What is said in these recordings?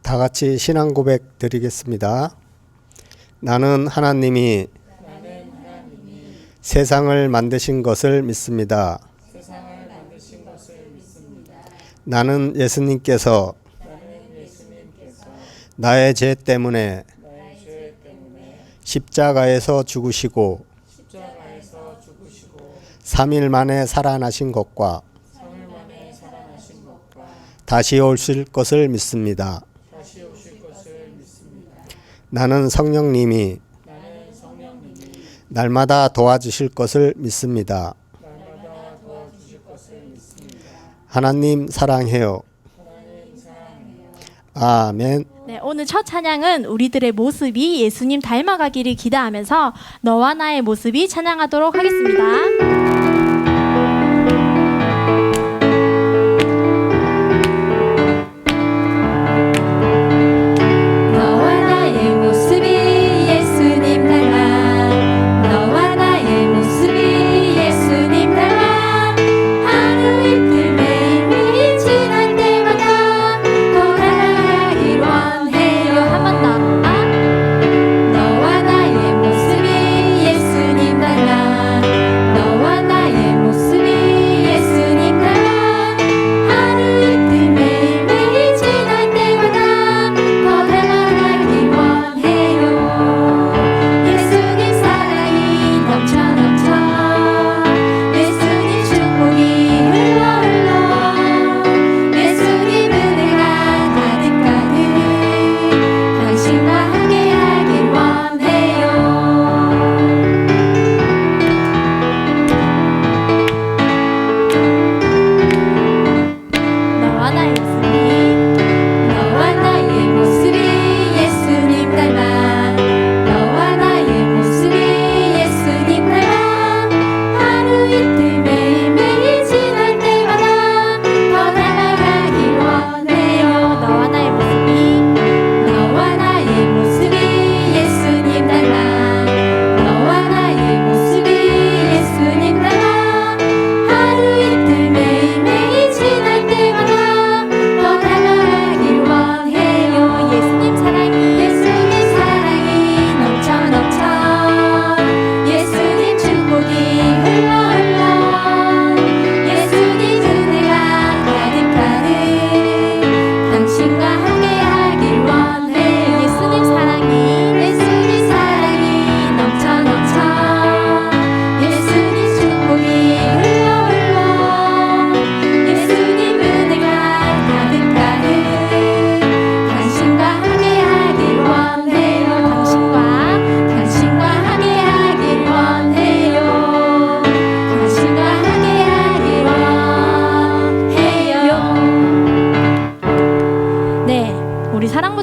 다 같이 신앙 고백 드리겠습니다. 나는 하나님이 세상을 만드신 것을 믿습니다. 나는 예수님께서 나의 죄 때문에 십자가에서 죽으시고 3일 만에 살아나신 것과 다시 오실 것을 믿습니다. 나는 성령님이 날마다 도와주실 것을 믿습니다. 하나님 사랑해요. 아멘. 네, 오늘 첫 찬양은 우리들의 모습이 예수님 닮아가기를 기대하면서 너와 나의 모습이 찬양하도록 하겠습니다.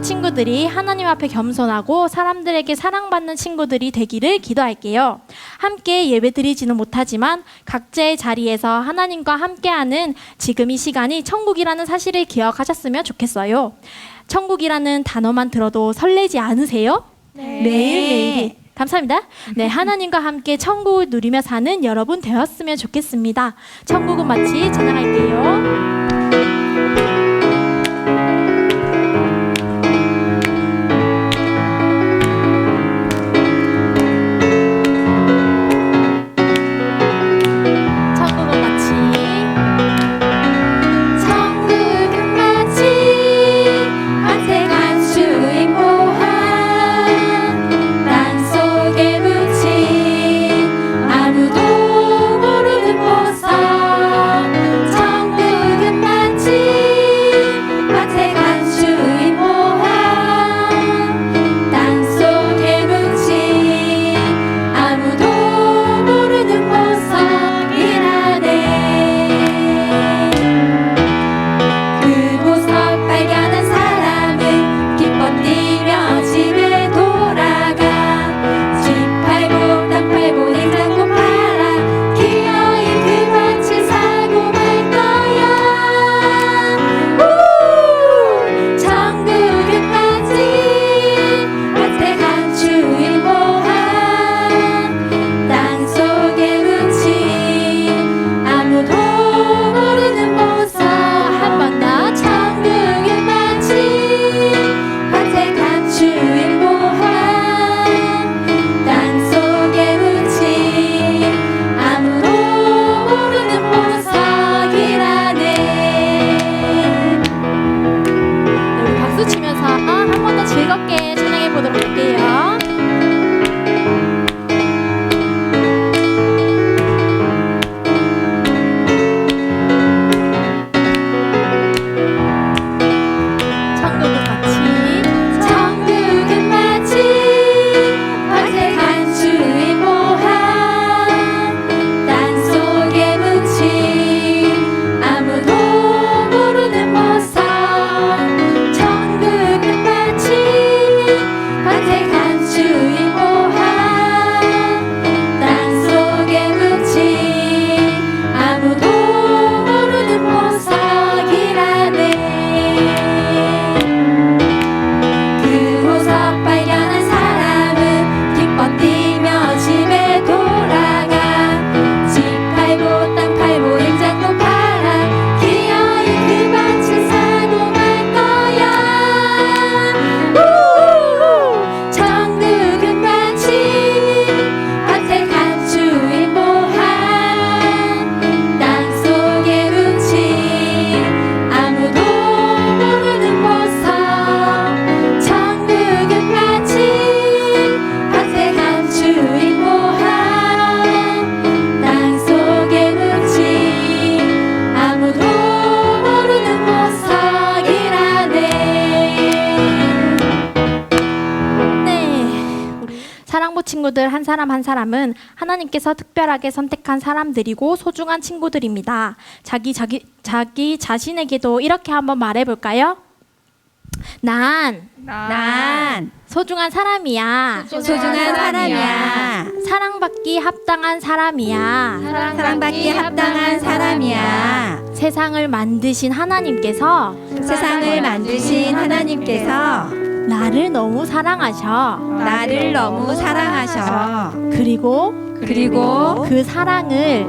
친구들이 하나님 앞에 겸손하고 사람들에게 사랑받는 친구들이 되기를 기도할게요. 함께 예배드리지는 못하지만 각자의 자리에서 하나님과 함께하는 지금 이 시간이 천국이라는 사실을 기억하셨으면 좋겠어요. 천국이라는 단어만 들어도 설레지 않으세요? 네. 매일매일이. 감사합니다. 네, 하나님과 함께 천국을 누리며 사는 여러분 되었으면 좋겠습니다. 천국은 마치 찬양할게요. 아무도 모르는 보석 천국 친구들 한 사람 한 사람은 하나님께서 특별하게 선택한 사람들이고 소중한 친구들입니다. 자기 자신에게도 이렇게 한번 말해볼까요? 난 소중한 사람이야. 소중한 사람이야. 사랑받기 합당한 사람이야. 사랑받기 합당한 사람이야. 세상을 만드신 하나님께서 세상을 만드신 하나님께서 나를 너무 사랑하셔. 나를 너무 사랑하셔. 그리고 그 사랑을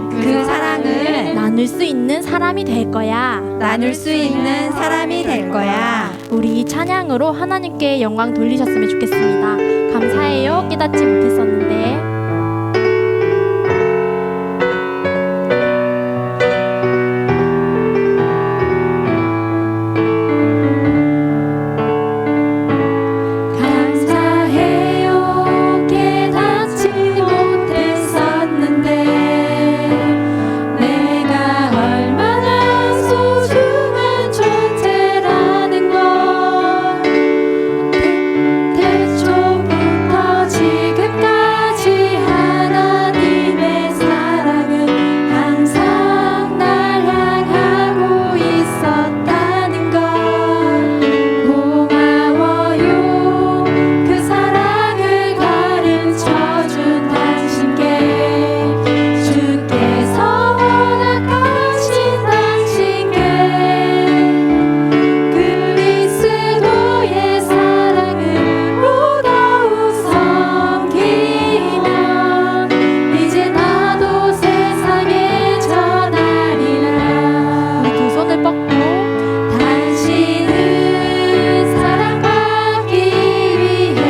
나눌 수 있는 사람이 될 거야. 나눌 수 있는 사람이 될 거야. 우리 이 찬양으로 하나님께 영광 돌리셨으면 좋겠습니다. 감사해요. 깨닫지 못했었는데. 감사해요. 깨닫지 못했었는데 내가 얼마나 소중한 존재라는 걸 태초부터 지금까지 하나님의 사랑은 항상 날 향하고 있었다는 걸 고마워요. 그 사랑을 가르쳐준 당신께 주께서 허락하신 당신께 그리스도의 사랑으로 더욱 섬기며 이제 나도 세상에 전하리라. 우리 두 손을 뻗고 당신은 사랑받기 위해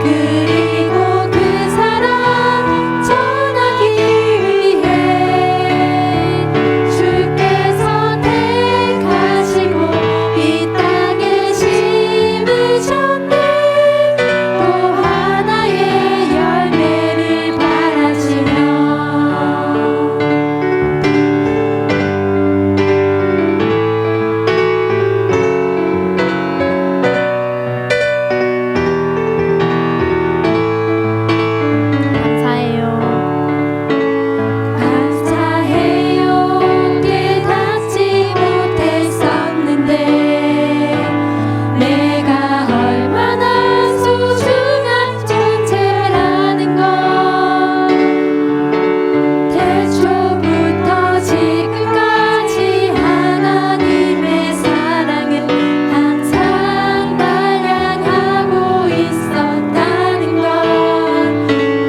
그리고 그 사랑 전하기 위해 주께서 택하시고 이 땅에 심으셨네. 또 하나의 열매를 바라시며 감사해요. 깨닫지 못했었는데 내가 얼마나 소중한 존재라는 걸 태초부터 지금까지 하나님의 사랑은 항상 날 향하고 있었다는 걸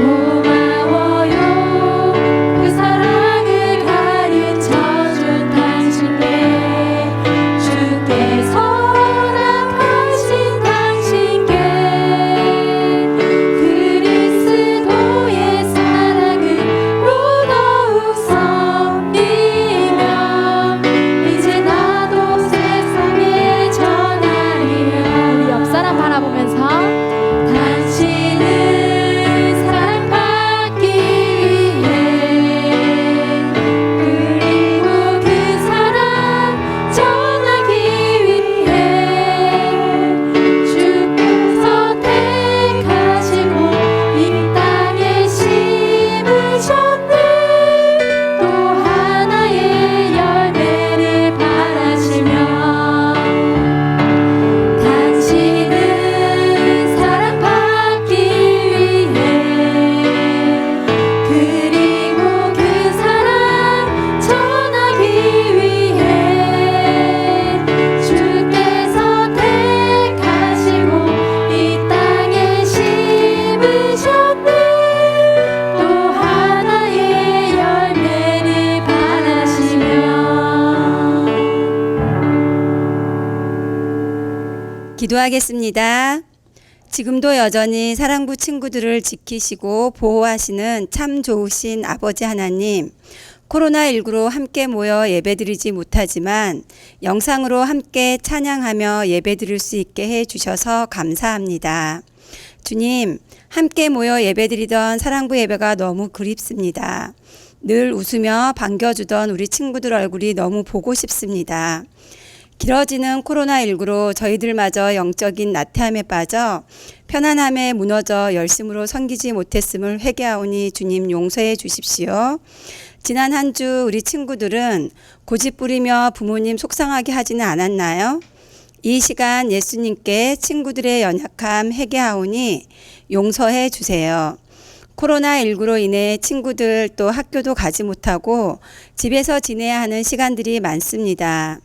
고마워요. 그 사랑을 가르쳐준 당신께 주께서 허락하신 당신께 그리스도의 사랑으로 더욱 섬기며 이제 나도 세상에 전하리라. 우리 옆 사람 바라보면서 당신은 사랑받기 위해 그리고 그 사랑 전하기 위해 주께서 택하시고 이 땅에 심으셨네. 또 하나의 열매를 바라시며 당신은 사랑받기 위해 그리고 그 사랑 전하기 위해 주께서 택하시고 이 땅에 심으셨네. 또 하나의 열매를 바라시며 기도하겠습니다. 지금도 여전히 사랑부 친구들을 지키시고 보호하시는 참 좋으신 아버지 하나님, 코로나19로 함께 모여 예배드리지 못하지만 영상으로 함께 찬양하며 예배드릴 수 있게 해주셔서 감사합니다. 주님, 함께 모여 예배드리던 사랑부 예배가 너무 그립습니다. 늘 웃으며 반겨주던 우리 친구들 얼굴이 너무 보고 싶습니다. 길어지는 코로나19로 저희들마저 영적인 나태함에 빠져 편안함에 무너져 열심으로 섬기지 못했음을 회개하오니 주님 용서해 주십시오. 지난 한 주 우리 친구들은 고집 부리며 부모님 속상하게 하지는 않았나요? 이 시간 예수님께 친구들의 연약함 회개하오니 용서해 주세요. 코로나19로 인해 친구들 또 학교도 가지 못하고 집에서 지내야 하는 시간들이 많습니다.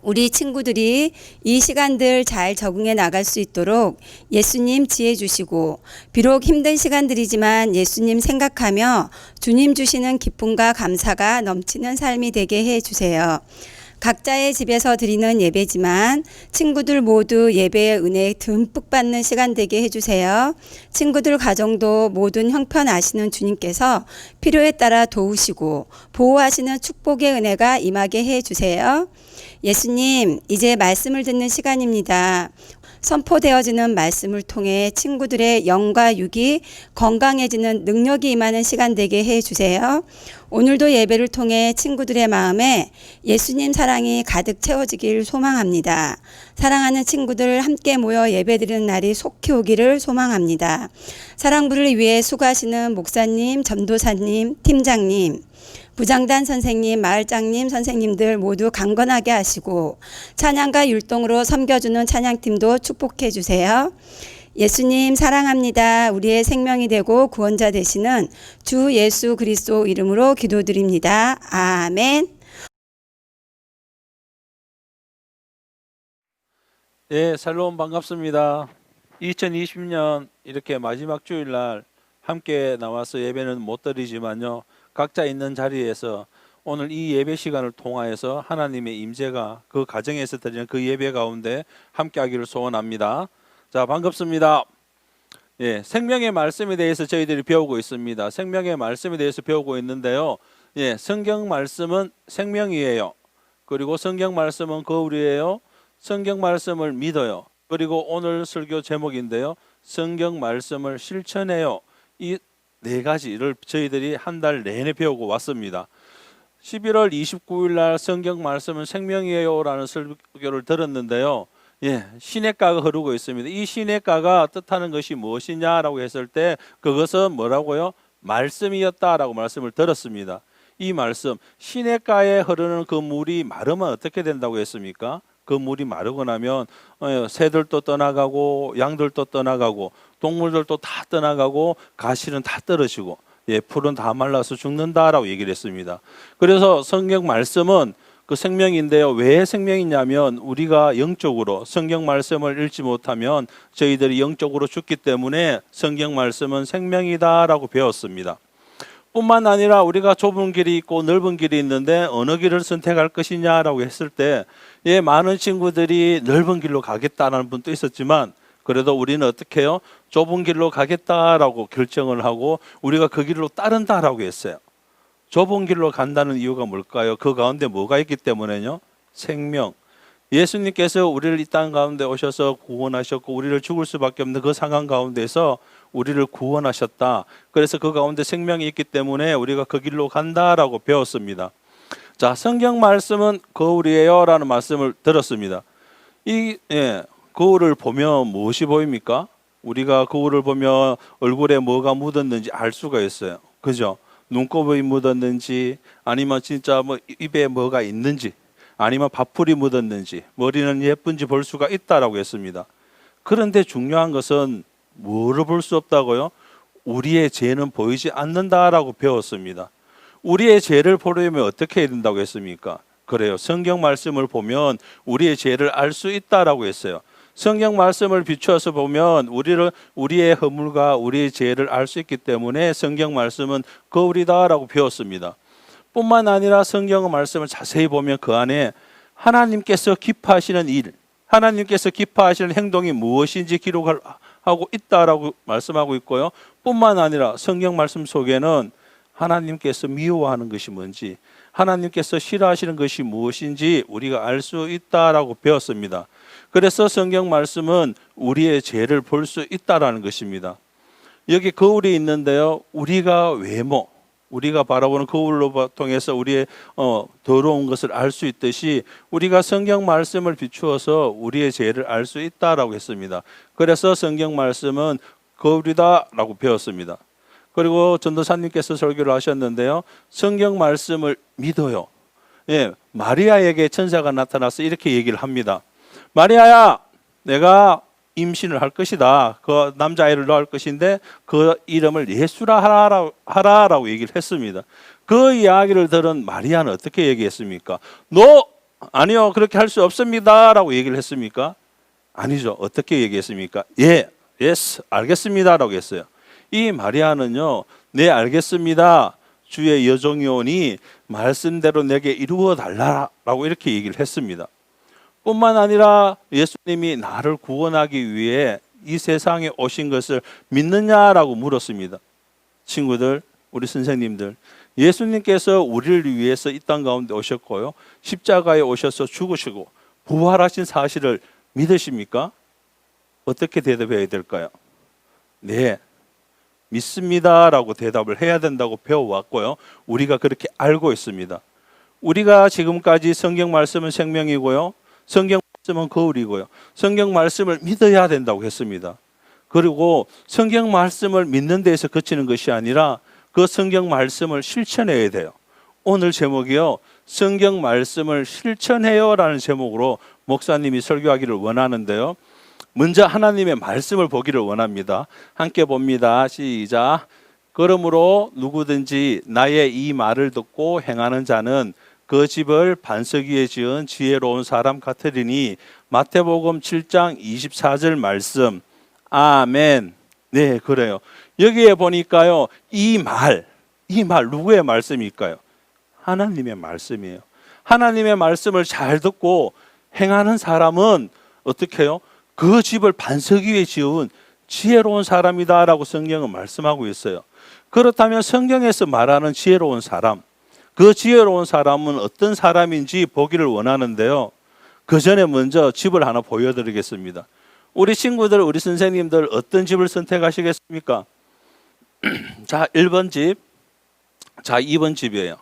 우리 친구들이 이 시간들 잘 적응해 나갈 수 있도록 예수님 지혜 주시고, 비록 힘든 시간들이지만 예수님 생각하며 주님 주시는 기쁨과 감사가 넘치는 삶이 되게 해 주세요. 각자의 집에서 드리는 예배지만 친구들 모두 예배의 은혜 듬뿍 받는 시간 되게 해주세요. 친구들 가정도 모든 형편 아시는 주님께서 필요에 따라 도우시고 보호하시는 축복의 은혜가 임하게 해주세요. 예수님, 이제 말씀을 듣는 시간입니다. 선포되어지는 말씀을 통해 친구들의 영과 육이 건강해지는 능력이 임하는 시간 되게 해주세요. 오늘도 예배를 통해 친구들의 마음에 예수님 사랑이 가득 채워지길 소망합니다. 사랑하는 친구들 함께 모여 예배드리는 날이 속히 오기를 소망합니다. 사랑부를 위해 수고하시는 목사님, 전도사님, 팀장님, 부장단 선생님, 마을장님, 선생님들 모두 강건하게 하시고 찬양과 율동으로 섬겨주는 찬양팀도 축복해 주세요. 예수님 사랑합니다. 우리의 생명이 되고 구원자 되시는 주 예수 그리스도 이름으로 기도드립니다. 아멘. 네, 샬롬 반갑습니다. 2020년 이렇게 마지막 주일날 함께 나와서 예배는 못 드리지만요, 각자 있는 자리에서 오늘 이 예배 시간을 통하여서 하나님의 임재가 그 가정에서 드리는 그 예배 가운데 함께하기를 소원합니다. 자, 반갑습니다. 예, 생명의 말씀에 대해서 저희들이 배우고 있습니다. 생명의 말씀에 대해서 배우고 있는데요. 예, 성경 말씀은 생명이에요. 그리고 성경 말씀은 거울이에요. 성경 말씀을 믿어요. 그리고 오늘 설교 제목인데요, 성경 말씀을 실천해요. 이 네 가지를 저희들이 한 달 내내 배우고 왔습니다. 11월 29일 날 성경 말씀은 생명이에요 라는 설교를 들었는데요. 예, 시냇가가 흐르고 있습니다. 이 시냇가가 뜻하는 것이 무엇이냐라고 했을 때 그것은 뭐라고요? 말씀이었다라고 말씀을 들었습니다. 이 말씀, 시냇가에 흐르는 그 물이 마르면 어떻게 된다고 했습니까? 그 물이 마르고 나면 새들도 떠나가고 양들도 떠나가고 동물들도 다 떠나가고 가시는 다 떨어지고, 예, 풀은 다 말라서 죽는다라고 얘기를 했습니다. 그래서 성경 말씀은 그 생명인데요. 왜 생명이냐면 우리가 영적으로 성경 말씀을 읽지 못하면 저희들이 영적으로 죽기 때문에 성경 말씀은 생명이다라고 배웠습니다. 뿐만 아니라 우리가 좁은 길이 있고 넓은 길이 있는데 어느 길을 선택할 것이냐라고 했을 때, 예, 많은 친구들이 넓은 길로 가겠다는 분도 있었지만 그래도 우리는 어떻게 해요? 좁은 길로 가겠다라고 결정을 하고 우리가 그 길로 따른다라고 했어요. 좁은 길로 간다는 이유가 뭘까요? 그 가운데 뭐가 있기 때문에요? 생명. 예수님께서 우리를 이 땅 가운데 오셔서 구원하셨고 우리를 죽을 수밖에 없는 그 상황 가운데서 우리를 구원하셨다. 그래서 그 가운데 생명이 있기 때문에 우리가 그 길로 간다라고 배웠습니다. 자, 성경 말씀은 거울이에요 라는 말씀을 들었습니다. 이 거울을 보면 무엇이 보입니까? 우리가 거울을 보면 얼굴에 뭐가 묻었는지 알 수가 있어요. 그죠? 눈곱이 묻었는지, 아니면 진짜 뭐 입에 뭐가 있는지, 아니면 밥풀이 묻었는지, 머리는 예쁜지 볼 수가 있다라고 했습니다. 그런데 중요한 것은 뭐를 볼 수 없다고요? 우리의 죄는 보이지 않는다라고 배웠습니다. 우리의 죄를 보려면 어떻게 해야 된다고 했습니까? 그래요. 성경 말씀을 보면 우리의 죄를 알 수 있다라고 했어요. 성경 말씀을 비추어서 보면 우리의 허물과 우리의 죄를 알 수 있기 때문에 성경 말씀은 거울이다라고 배웠습니다. 뿐만 아니라 성경 말씀을 자세히 보면 그 안에 하나님께서 기뻐하시는 일, 하나님께서 기뻐하시는 행동이 무엇인지 기록하고 있다라고 말씀하고 있고요. 뿐만 아니라 성경 말씀 속에는 하나님께서 미워하는 것이 뭔지, 하나님께서 싫어하시는 것이 무엇인지 우리가 알 수 있다라고 배웠습니다. 그래서 성경 말씀은 우리의 죄를 볼 수 있다라는 것입니다. 여기 거울이 있는데요, 우리가 외모, 우리가 바라보는 거울로 통해서 우리의 더러운 것을 알 수 있듯이 우리가 성경 말씀을 비추어서 우리의 죄를 알 수 있다라고 했습니다. 그래서 성경 말씀은 거울이다라고 배웠습니다. 그리고 전도사님께서 설교를 하셨는데요. 성경 말씀을 믿어요. 예, 마리아에게 천사가 나타나서 이렇게 얘기를 합니다. 마리아야, 내가 임신을 할 것이다. 그 남자아이를 낳을 것인데 그 이름을 예수라 하라라고 얘기를 했습니다. 그 이야기를 들은 마리아는 어떻게 얘기했습니까? 아니요, 그렇게 할 수 없습니다라고 얘기를 했습니까? 아니죠. 어떻게 얘기했습니까? 예스, 알겠습니다라고 했어요. 이 마리아는요, 네, 알겠습니다. 주의 여종이오니 말씀대로 내게 이루어 달라라고 이렇게 얘기를 했습니다. 뿐만 아니라 예수님이 나를 구원하기 위해 이 세상에 오신 것을 믿느냐라고 물었습니다. 친구들, 우리 선생님들, 예수님께서 우리를 위해서 이 땅 가운데 오셨고요, 십자가에 오셔서 죽으시고 부활하신 사실을 믿으십니까? 어떻게 대답해야 될까요? 네, 믿습니다라고 대답을 해야 된다고 배워왔고요, 우리가 그렇게 알고 있습니다. 우리가 지금까지 성경 말씀은 생명이고요, 성경 말씀은 거울이고요, 성경 말씀을 믿어야 된다고 했습니다. 그리고 성경 말씀을 믿는 데에서 그치는 것이 아니라 그 성경 말씀을 실천해야 돼요. 오늘 제목이요, 성경 말씀을 실천해요라는 제목으로 목사님이 설교하기를 원하는데요, 먼저 하나님의 말씀을 보기를 원합니다. 함께 봅니다. 시작. 그러므로 누구든지 나의 이 말을 듣고 행하는 자는 그 집을 반석 위에 지은 지혜로운 사람 같으리니. 마태복음 7장 24절 말씀. 아멘. 네, 그래요. 여기에 보니까요, 이 말 누구의 말씀일까요? 하나님의 말씀이에요. 하나님의 말씀을 잘 듣고 행하는 사람은 어떻게 해요? 그 집을 반석 위에 지은 지혜로운 사람이다라고 성경은 말씀하고 있어요. 그렇다면 성경에서 말하는 지혜로운 사람, 그 지혜로운 사람은 어떤 사람인지 보기를 원하는데요, 그 전에 먼저 집을 하나 보여드리겠습니다. 우리 친구들, 우리 선생님들 어떤 집을 선택하시겠습니까? 자, 1번 집, 자, 2번 집이에요.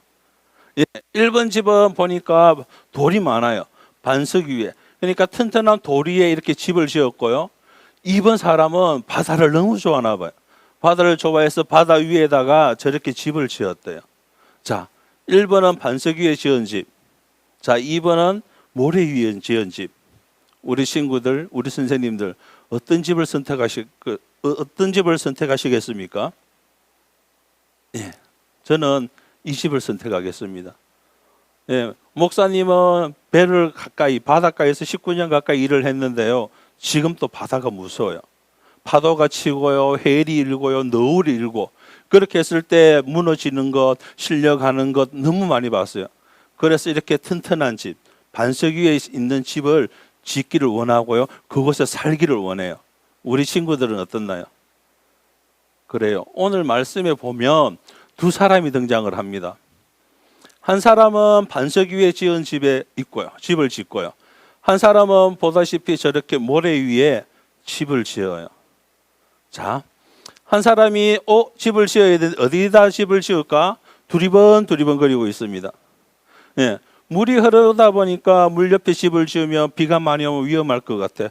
1번 집은 보니까 돌이 많아요. 반석 위에. 그러니까 튼튼한 돌 위에 이렇게 집을 지었고요. 2번 사람은 바다를 너무 좋아하나 봐요. 바다를 좋아해서 바다 위에다가 저렇게 집을 지었대요. 자, 1번은 반석 위에 지은 집. 자, 2번은 모래 위에 지은 집. 우리 친구들, 우리 선생님들 어떤 집을 선택하시겠습니까? 예, 저는 이 집을 선택하겠습니다. 예, 목사님은 배를 가까이, 바닷가에서 19년 가까이 일을 했는데요, 지금 또 바다가 무서워요. 파도가 치고요, 해일이 일고요, 너울이 일고, 그렇게 했을 때 무너지는 것, 실려가는 것 너무 많이 봤어요. 그래서 이렇게 튼튼한 집, 반석 위에 있는 집을 짓기를 원하고요, 그곳에 살기를 원해요. 우리 친구들은 어떻나요? 그래요. 오늘 말씀에 보면 두 사람이 등장을 합니다. 한 사람은 반석 위에 지은 집에 있고요, 집을 짓고요. 한 사람은 보다시피 저렇게 모래 위에 집을 지어요. 자, 한 사람이 집을 지어야 되는데 어디다 집을 지을까? 두리번거리고 있습니다. 예, 물이 흐르다 보니까 물 옆에 집을 지으면 비가 많이 오면 위험할 것 같아.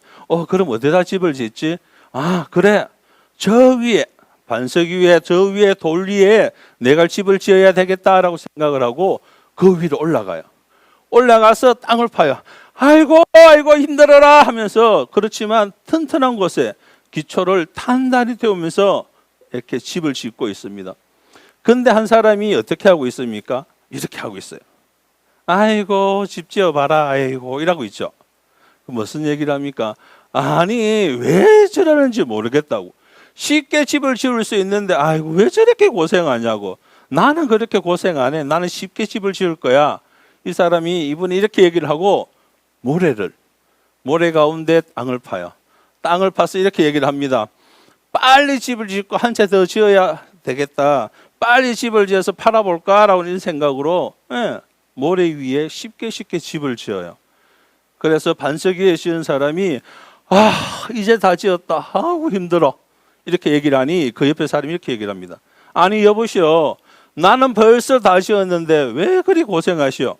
그럼 어디다 집을 짓지? 아, 그래, 저 위에, 반석 위에, 저 위에 돌 위에 내가 집을 지어야 되겠다라고 생각을 하고 그 위로 올라가요. 올라가서 땅을 파요. 아이고 힘들어라 하면서, 그렇지만 튼튼한 곳에 기초를 단단히 태우면서 이렇게 집을 짓고 있습니다. 근데 한 사람이 어떻게 하고 있습니까? 이렇게 하고 있어요. 아이고 집 지어봐라, 아이고 이러고 있죠. 무슨 얘기를 합니까? 아니, 왜 저러는지 모르겠다고. 쉽게 집을 지을 수 있는데 아이고 왜 저렇게 고생하냐고. 나는 그렇게 고생 안 해. 나는 쉽게 집을 지을 거야. 이분이 이렇게 얘기를 하고 모래 가운데 땅을 파요. 땅을 파서 이렇게 얘기를 합니다. 빨리 집을 짓고 한 채 더 지어야 되겠다. 빨리 집을 지어서 팔아볼까라고 이런 생각으로 모래 위에 쉽게 집을 지어요. 그래서 반석 위에 지은 사람이 이제 다 지었다. 아우 힘들어. 이렇게 얘기를 하니 그 옆에 사람이 이렇게 얘기를 합니다. 아니 여보시오, 나는 벌써 다 지었는데 왜 그리 고생하시오?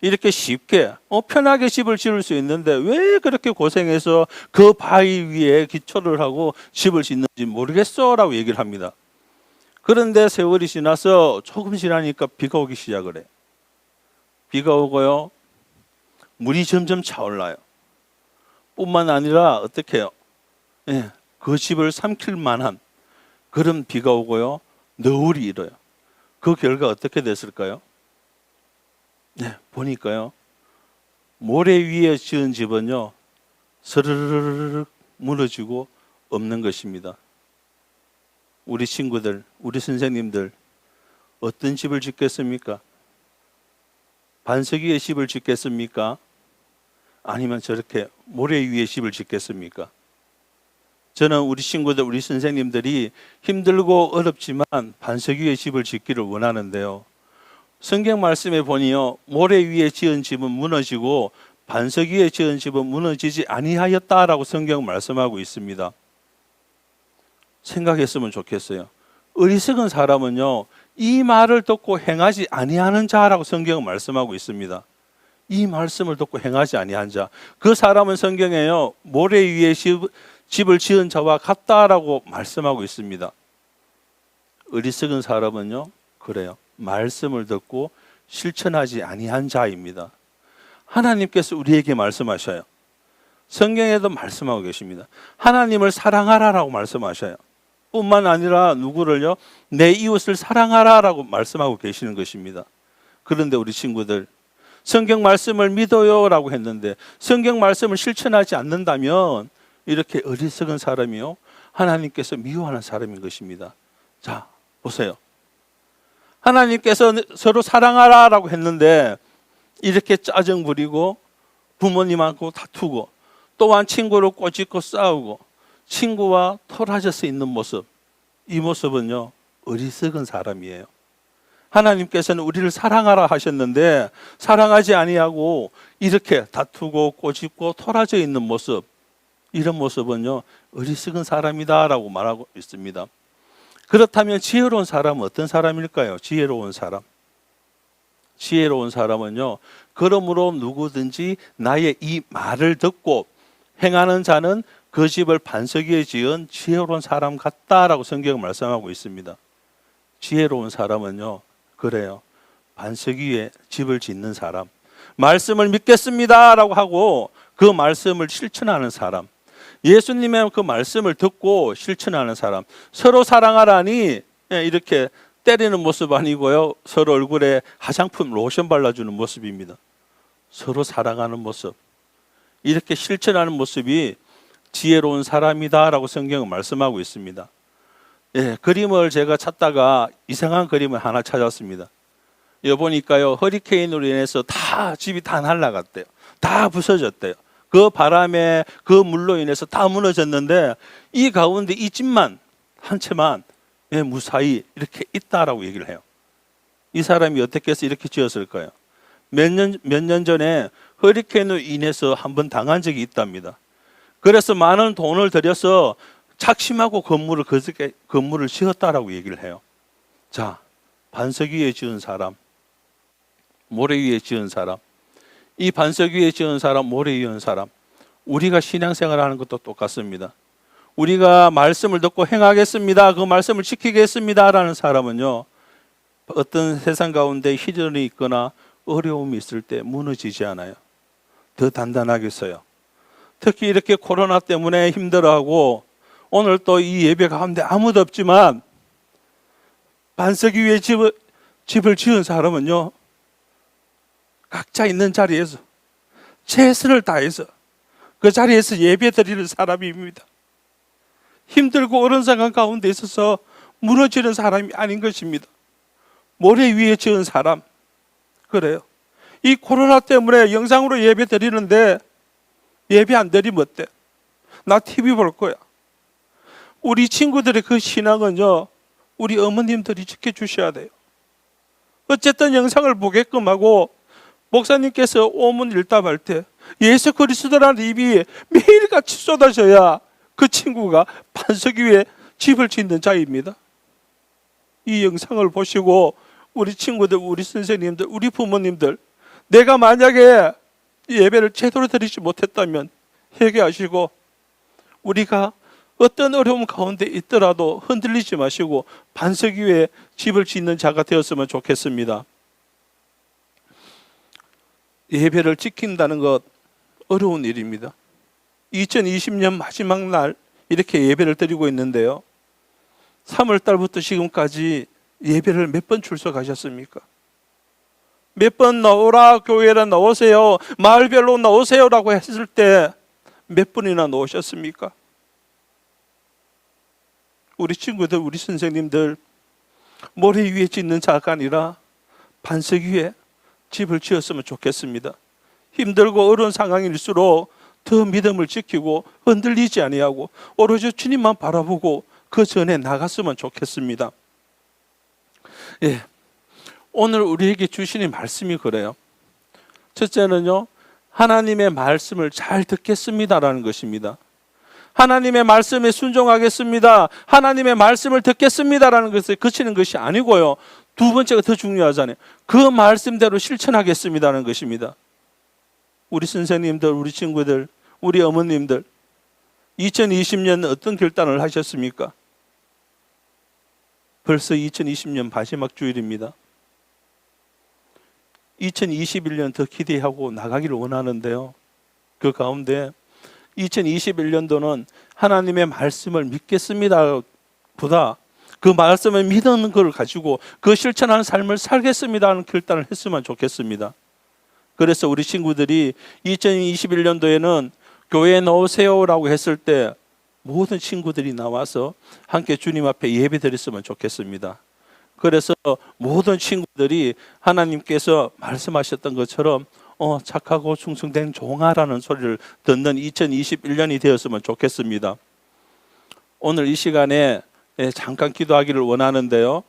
이렇게 쉽게 편하게 집을 지을 수 있는데 왜 그렇게 고생해서 그 바위 위에 기초를 하고 집을 짓는지 모르겠어 라고 얘기를 합니다. 그런데 세월이 지나서 조금 지나니까 비가 오기 시작을 해요. 비가 오고요, 물이 점점 차올라요. 뿐만 아니라 어떻게 해요? 그 집을 삼킬 만한 그런 비가 오고요, 너울이 일어요. 그 결과 어떻게 됐을까요? 보니까요, 모래 위에 지은 집은요, 스르르르 무너지고 없는 것입니다. 우리 친구들, 우리 선생님들 어떤 집을 짓겠습니까? 반석 위에 집을 짓겠습니까? 아니면 저렇게 모래 위에 집을 짓겠습니까? 저는 우리 친구들, 우리 선생님들이 힘들고 어렵지만 반석 위에 집을 짓기를 원하는데요. 성경 말씀에 보니요, 모래 위에 지은 집은 무너지고 반석 위에 지은 집은 무너지지 아니하였다라고 성경 말씀하고 있습니다. 생각했으면 좋겠어요. 어리석은 사람은요, 이 말을 듣고 행하지 아니하는 자라고 성경은 말씀하고 있습니다. 이 말씀을 듣고 행하지 아니한 자, 그 사람은 성경에요, 모래 위에 집을 지은 자와 같다라고 말씀하고 있습니다. 어리석은 사람은요, 그래요, 말씀을 듣고 실천하지 아니한 자입니다. 하나님께서 우리에게 말씀하셔요. 성경에도 말씀하고 계십니다. 하나님을 사랑하라라고 말씀하셔요. 뿐만 아니라 누구를요? 내 이웃을 사랑하라라고 말씀하고 계시는 것입니다. 그런데 우리 친구들, 성경 말씀을 믿어요라고 했는데 성경 말씀을 실천하지 않는다면 이렇게 어리석은 사람이요, 하나님께서 미워하는 사람인 것입니다. 자, 보세요. 하나님께서 서로 사랑하라라고 했는데 이렇게 짜증 부리고 부모님하고 다투고 또한 친구를 꼬집고 싸우고 친구와 토라져서 있는 모습, 이 모습은요, 어리석은 사람이에요. 하나님께서는 우리를 사랑하라 하셨는데 사랑하지 아니하고 이렇게 다투고 꼬집고 토라져 있는 모습, 이런 모습은요, 어리석은 사람이다라고 말하고 있습니다. 그렇다면 지혜로운 사람은 어떤 사람일까요? 지혜로운 사람. 지혜로운 사람은요, 그러므로 누구든지 나의 이 말을 듣고 행하는 자는 그 집을 반석 위에 지은 지혜로운 사람 같다라고 성경은 말씀하고 있습니다. 지혜로운 사람은요, 그래요, 반석 위에 집을 짓는 사람, 말씀을 믿겠습니다라고 하고 그 말씀을 실천하는 사람, 예수님의 그 말씀을 듣고 실천하는 사람, 서로 사랑하라니 이렇게 때리는 모습 아니고요, 서로 얼굴에 화장품 로션 발라주는 모습입니다. 서로 사랑하는 모습, 이렇게 실천하는 모습이 지혜로운 사람이다라고 성경은 말씀하고 있습니다. 그림을 제가 찾다가 이상한 그림을 하나 찾았습니다. 여기 보니까요, 허리케인으로 인해서 집이 다 날아갔대요. 다 부서졌대요. 그 바람에 그 물로 인해서 다 무너졌는데 이 가운데 이 집만 한 채만 무사히 이렇게 있다라고 얘기를 해요. 이 사람이 어떻게 해서 이렇게 지었을까요? 몇 년 전에 허리케인으로 인해서 한번 당한 적이 있답니다. 그래서 많은 돈을 들여서 작심하고 건물을 지었다라고 얘기를 해요. 자, 반석 위에 지은 사람, 모래 위에 지은 사람, 이 반석 위에 지은 사람, 모래 위에 지은 사람, 우리가 신앙생활 하는 것도 똑같습니다. 우리가 말씀을 듣고 행하겠습니다, 그 말씀을 지키겠습니다라는 사람은요, 어떤 세상 가운데 희전이 있거나 어려움이 있을 때 무너지지 않아요. 더 단단하게 서요. 특히 이렇게 코로나 때문에 힘들어하고 오늘 또 이 예배 가운데 아무도 없지만 반석 위에 집을 지은 사람은요, 각자 있는 자리에서 최선을 다해서 그 자리에서 예배 드리는 사람입니다. 힘들고 어려운 상황 가운데 있어서 무너지는 사람이 아닌 것입니다. 모래 위에 지은 사람, 그래요. 이 코로나 때문에 영상으로 예배 드리는데 예배 안 드리면 어때? 나 TV 볼 거야. 우리 친구들의 그 신앙은요, 우리 어머님들이 지켜주셔야 돼요. 어쨌든 영상을 보게끔 하고 목사님께서 오문 일답할 때 예수 그리스도라는 입이 매일같이 쏟아져야 그 친구가 반석 위에 집을 짓는 자입니다. 이 영상을 보시고 우리 친구들, 우리 선생님들, 우리 부모님들, 내가 만약에 이 예배를 제대로 드리지 못했다면 회개하시고 우리가 어떤 어려움 가운데 있더라도 흔들리지 마시고 반석 위에 집을 짓는 자가 되었으면 좋겠습니다. 예배를 지킨다는 것 어려운 일입니다. 2020년 마지막 날 이렇게 예배를 드리고 있는데요. 3월 달부터 지금까지 예배를 몇 번 출석하셨습니까? 몇 번 나오라, 교회에 나오세요, 마을별로 나오세요라고 했을 때 몇 분이나 나오셨습니까? 우리 친구들, 우리 선생님들, 모래 위에 짓는 자가 아니라 반석 위에 집을 지었으면 좋겠습니다. 힘들고 어려운 상황일수록 더 믿음을 지키고 흔들리지 아니하고 오로지 주님만 바라보고 그 전에 나갔으면 좋겠습니다. 예, 오늘 우리에게 주시는 말씀이 그래요. 첫째는요, 하나님의 말씀을 잘 듣겠습니다라는 것입니다. 하나님의 말씀에 순종하겠습니다, 하나님의 말씀을 듣겠습니다라는 것을 그치는 것이 아니고요, 두 번째가 더 중요하잖아요. 그 말씀대로 실천하겠습니다라는 것입니다. 우리 선생님들, 우리 친구들, 우리 어머님들, 2020년 어떤 결단을 하셨습니까? 벌써 2020년 마지막 주일입니다. 2021년 더 기대하고 나가기를 원하는데요, 그 가운데 2021년도는 하나님의 말씀을 믿겠습니다 보다 그 말씀을 믿는 걸 가지고 그 실천하는 삶을 살겠습니다 하는 결단을 했으면 좋겠습니다. 그래서 우리 친구들이 2021년도에는 교회에 나오세요라고 했을 때 모든 친구들이 나와서 함께 주님 앞에 예배 드렸으면 좋겠습니다. 그래서 모든 친구들이 하나님께서 말씀하셨던 것처럼 착하고 충성된 종아라는 소리를 듣는 2021년이 되었으면 좋겠습니다. 오늘 이 시간에 잠깐 기도하기를 원하는데요.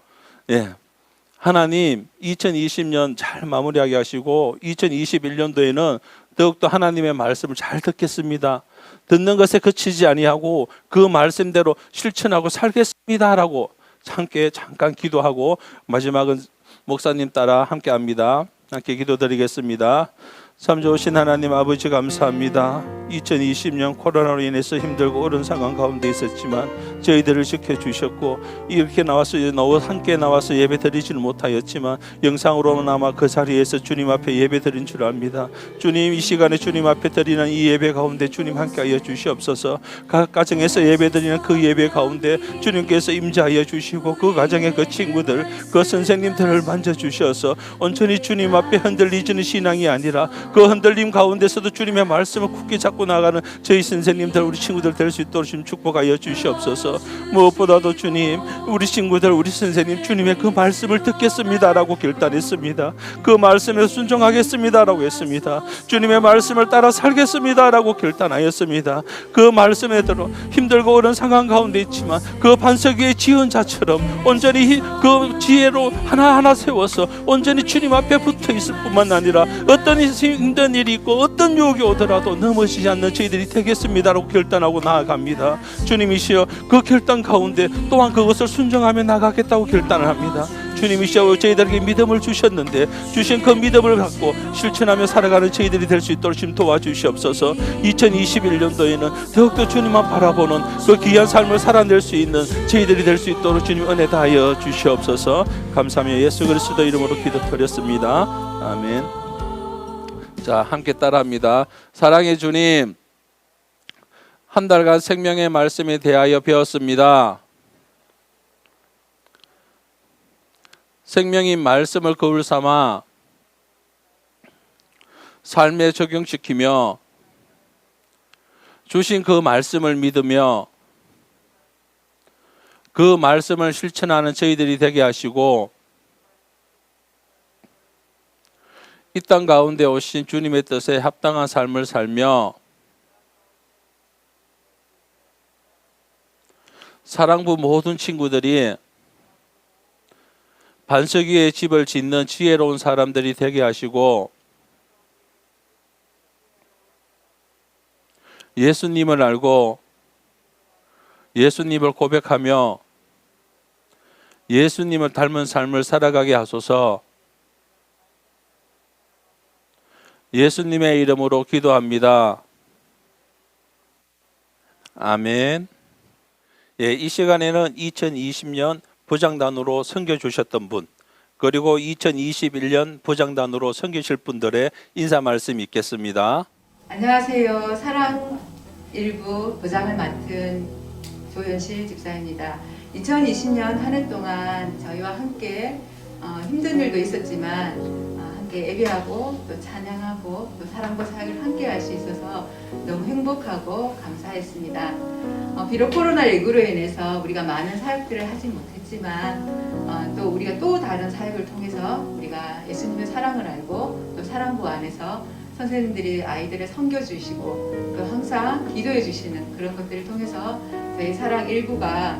하나님, 2020년 잘 마무리하게 하시고 2021년도에는 더욱더 하나님의 말씀을 잘 듣겠습니다, 듣는 것에 그치지 아니하고 그 말씀대로 실천하고 살겠습니다라고 함께 잠깐 기도하고 마지막은 목사님 따라 함께 합니다. 함께 기도드리겠습니다. 참 좋으신 하나님 아버지, 감사합니다. 2020년 코로나로 인해서 힘들고 어려운 상황 가운데 있었지만 저희들을 지켜주셨고 이렇게 함께 나와서 예배 드리지는 못하였지만 영상으로나마 그 자리에서 주님 앞에 예배 드린 줄 압니다. 주님, 이 시간에 주님 앞에 드리는 이 예배 가운데 주님 함께하여 주시옵소서. 각 가정에서 예배 드리는 그 예배 가운데 주님께서 임재하여 주시고 그 가정의 그 친구들, 그 선생님들을 만져주셔서 온전히 주님 앞에 흔들리지는 신앙이 아니라 그 흔들림 가운데서도 주님의 말씀을 굳게 잡고 나가는 저희 선생님들, 우리 친구들 될 수 있도록 주님 축복하여 주시옵소서. 무엇보다도 주님, 우리 친구들, 우리 선생님, 주님의 그 말씀을 듣겠습니다라고 결단했습니다. 그 말씀에 순종하겠습니다라고 했습니다. 주님의 말씀을 따라 살겠습니다라고 결단하였습니다. 그 말씀에 들어 힘들고 어려운 상황 가운데 있지만 그 반석 위에 지은 자처럼 온전히 그 지혜로 하나하나 세워서 온전히 주님 앞에 붙어 있을 뿐만 아니라 어떤 힘든 일이 있고 어떤 유혹이 오더라도 넘어지지 않는 저희들이 되겠습니다라고 결단하고 나아갑니다. 주님이시여, 그 결단 가운데 또한 그것을 순종하며 나가겠다고 결단을 합니다. 주님이시여, 저희들에게 믿음을 주셨는데 주신 그 믿음을 갖고 실천하며 살아가는 저희들이 될 수 있도록 주님 도와주시옵소서. 2021년도에는 더욱더 주님만 바라보는 그 귀한 삶을 살아낼 수 있는 저희들이 될 수 있도록 주님 은혜 다하여 주시옵소서. 감사하며 예수 그리스도 이름으로 기도드렸습니다. 아멘. 자, 함께 따라합니다. 사랑의 주님, 한 달간 생명의 말씀에 대하여 배웠습니다. 생명인 말씀을 거울 삼아 삶에 적용시키며 주신 그 말씀을 믿으며 그 말씀을 실천하는 저희들이 되게 하시고 이 땅 가운데 오신 주님의 뜻에 합당한 삶을 살며 사랑부 모든 친구들이 반석 위에 집을 짓는 지혜로운 사람들이 되게 하시고 예수님을 알고 예수님을 고백하며 예수님을 닮은 삶을 살아가게 하소서. 예수님의 이름으로 기도합니다. 아멘. 예, 이 시간에는 2020년 부장단으로 섬겨 주셨던 분, 그리고 2021년 부장단으로 섬기실 분들의 인사 말씀 있겠습니다. 안녕하세요. 사랑 일부 부장을 맡은 조연실 집사입니다. 2020년 한 해 동안 저희와 함께 힘든 일도 있었지만 함께 예배하고 또 찬양하고 또 사랑과 사역을 함께 할 수 있어서 너무 행복하고 감사했습니다. 비록 코로나19로 인해서 우리가 많은 사역들을 하지 못했지만 또 우리가 또 다른 사역을 통해서 우리가 예수님의 사랑을 알고 또 사랑부 안에서 선생님들이 아이들을 섬겨주시고 또 항상 기도해 주시는 그런 것들을 통해서 저희 사랑 일부가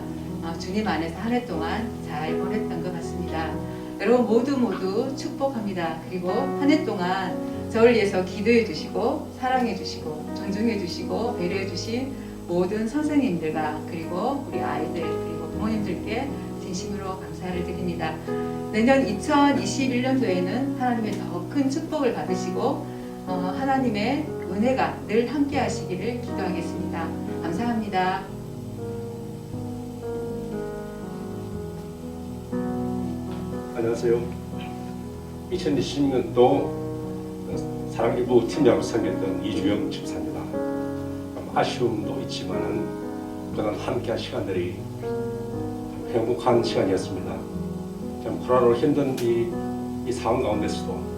주님 안에서 한 해 동안 잘 보냈던 것 같습니다. 여러분 모두 축복합니다. 그리고 한 해 동안 저를 위해서 기도해 주시고 사랑해 주시고 존중해 주시고 배려해 주신 모든 선생님들과 그리고 우리 아이들 그리고 부모님들께 진심으로 감사를 드립니다. 내년 2021년도에는 하나님의 더 큰 축복을 받으시고 하나님의 은혜가 늘 함께 하시기를 기도하겠습니다. 감사합니다. 안녕하세요. 2020년도 사랑일부 팀장으로 섬겼던 이주영 집사입니다. 아쉬움도 있지만은 그동안 함께한 시간들이 행복한 시간이었습니다. 참 코로나로 힘든 이 상황 가운데서도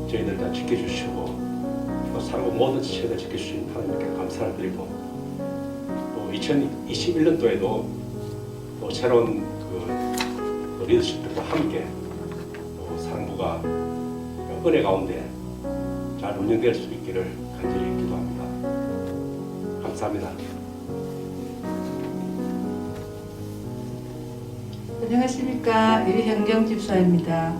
저희들 다 지켜주시고 또 사랑과 모든 지체들 지켜주신 하나님께 감사를 드리고 또 2021년도에도 또 새로운 그 리더십들과 함께 또 사랑부가 은혜 가운데 잘 운영될 수 있기를 간절히 기도합니다. 감사합니다. 안녕하십니까. 이현경 집사입니다.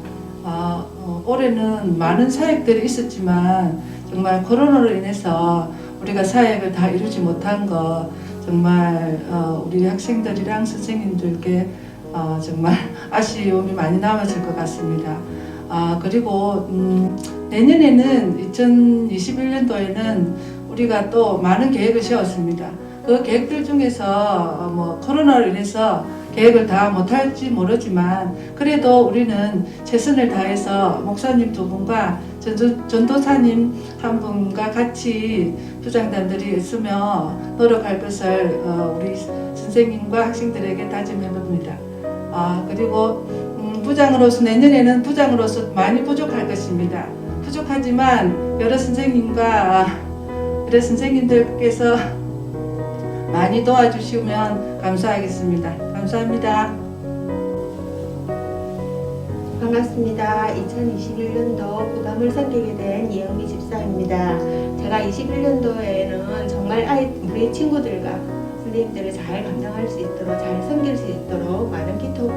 올해는 많은 사역들이 있었지만 정말 코로나로 인해서 우리가 사역을 다 이루지 못한 거 정말 우리 학생들이랑 선생님들께 정말 아쉬움이 많이 남았을 것 같습니다. 그리고 내년에는 2021년도에는 우리가 또 많은 계획을 세웠습니다. 그 계획들 중에서 코로나로 인해서 계획을 다 못할지 모르지만 그래도 우리는 최선을 다해서 목사님 2분과 전도사님 1분과 같이 부장단들이 있으며 노력할 것을 우리 선생님과 학생들에게 다짐해 봅니다. 그리고 부장으로서 내년에는 부장으로서 많이 부족할 것입니다. 부족하지만 여러 선생님들께서 많이 도와주시면 감사하겠습니다. 감사합니다. 반갑습니다. 2021년도 부담을 섬기게 된 이영미 집사입니다. 제가 21년도에는 정말 우리 친구들과 선생님들을 잘 감당할 수 있도록 잘 섬길 수 있도록 많은 기도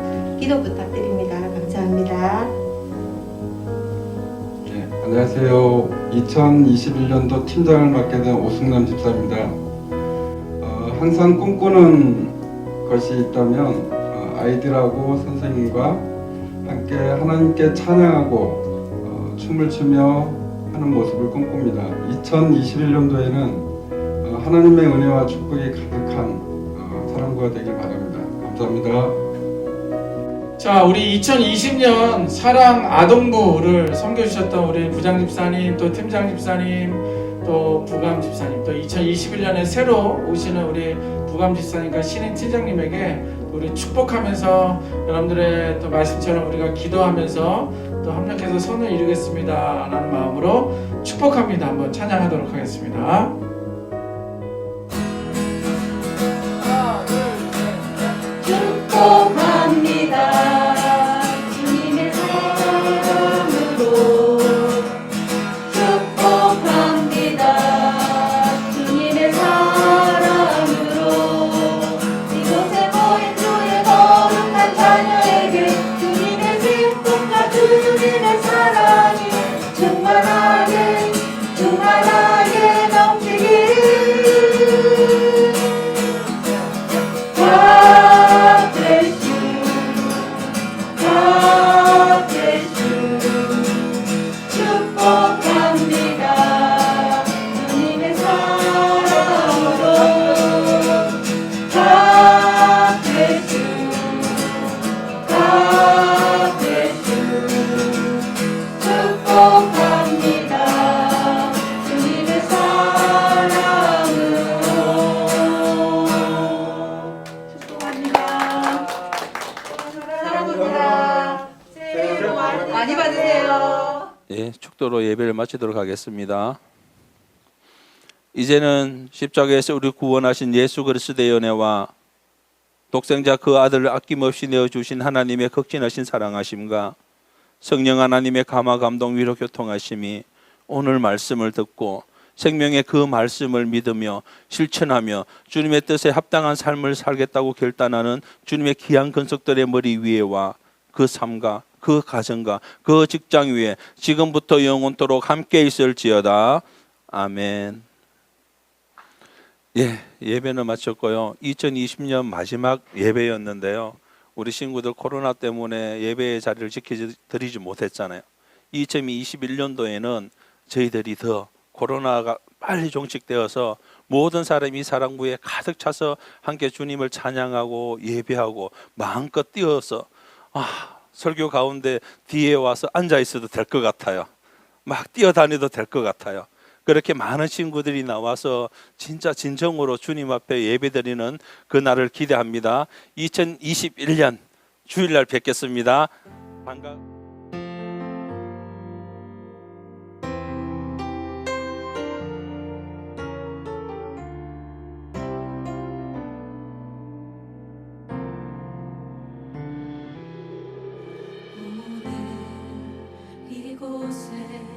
부탁드립니다. 감사합니다. 네, 안녕하세요. 2021년도 팀장을 맡게 된 오승남 집사입니다. 항상 꿈꾸는 것이 있다면 아이들하고 선생님과 함께 하나님께 찬양하고 춤을 추며 하는 모습을 꿈꿉니다. 2021년도에는 하나님의 은혜와 축복이 가득한 사랑부가 되길 바랍니다. 감사합니다. 자, 우리 2020년 사랑 아동부를 섬겨주셨던 우리 부장 집사님, 또 팀장 집사님, 또 부감 집사님, 또 2021년에 새로 오시는 우리 부감 집사님과 신인 팀장님에게 우리 축복하면서 여러분들의 또 말씀처럼 우리가 기도하면서 또 합력해서 선을 이루겠습니다 라는 마음으로 축복합니다. 한번 찬양하도록 하겠습니다. 하나, 둘, 셋. 축복합니다. 주님의 사랑으로 축복합니다. 주님의 사랑으로 이곳에 모인 주의 거룩한 자녀에게 주님의 기쁨과 주님의 사랑이 충만하게 넘치기를 God bless you. 기도로 예배를 마치도록 하겠습니다. 이제는 십자가에서 우리 구원하신 예수 그리스도의 은혜와 독생자 그 아들을 아낌없이 내어주신 하나님의 극진하신 사랑하심과 성령 하나님의 감화 감동 위로 교통하심이 오늘 말씀을 듣고 생명의 그 말씀을 믿으며 실천하며 주님의 뜻에 합당한 삶을 살겠다고 결단하는 주님의 귀한 근속들의 머리 위에와 그 삶과 그 가정과 그 직장 위에 지금부터 영원토록 함께 있을지어다. 아멘. 예배는 마쳤고요. 2020년 마지막 예배였는데요. 우리 친구들 코로나 때문에 예배의 자리를 지켜드리지 못했잖아요. 2021년도에는 저희들이 더 코로나가 빨리 종식되어서 모든 사람이 사랑부에 가득 차서 함께 주님을 찬양하고 예배하고 마음껏 뛰어서 설교 가운데 뒤에 와서 앉아 있어도 될 것 같아요. 막 뛰어다녀도 될 것 같아요. 그렇게 많은 친구들이 나와서 진짜 진정으로 주님 앞에 예배드리는 그날을 기대합니다. 2021년 주일날 뵙겠습니다. 이곳에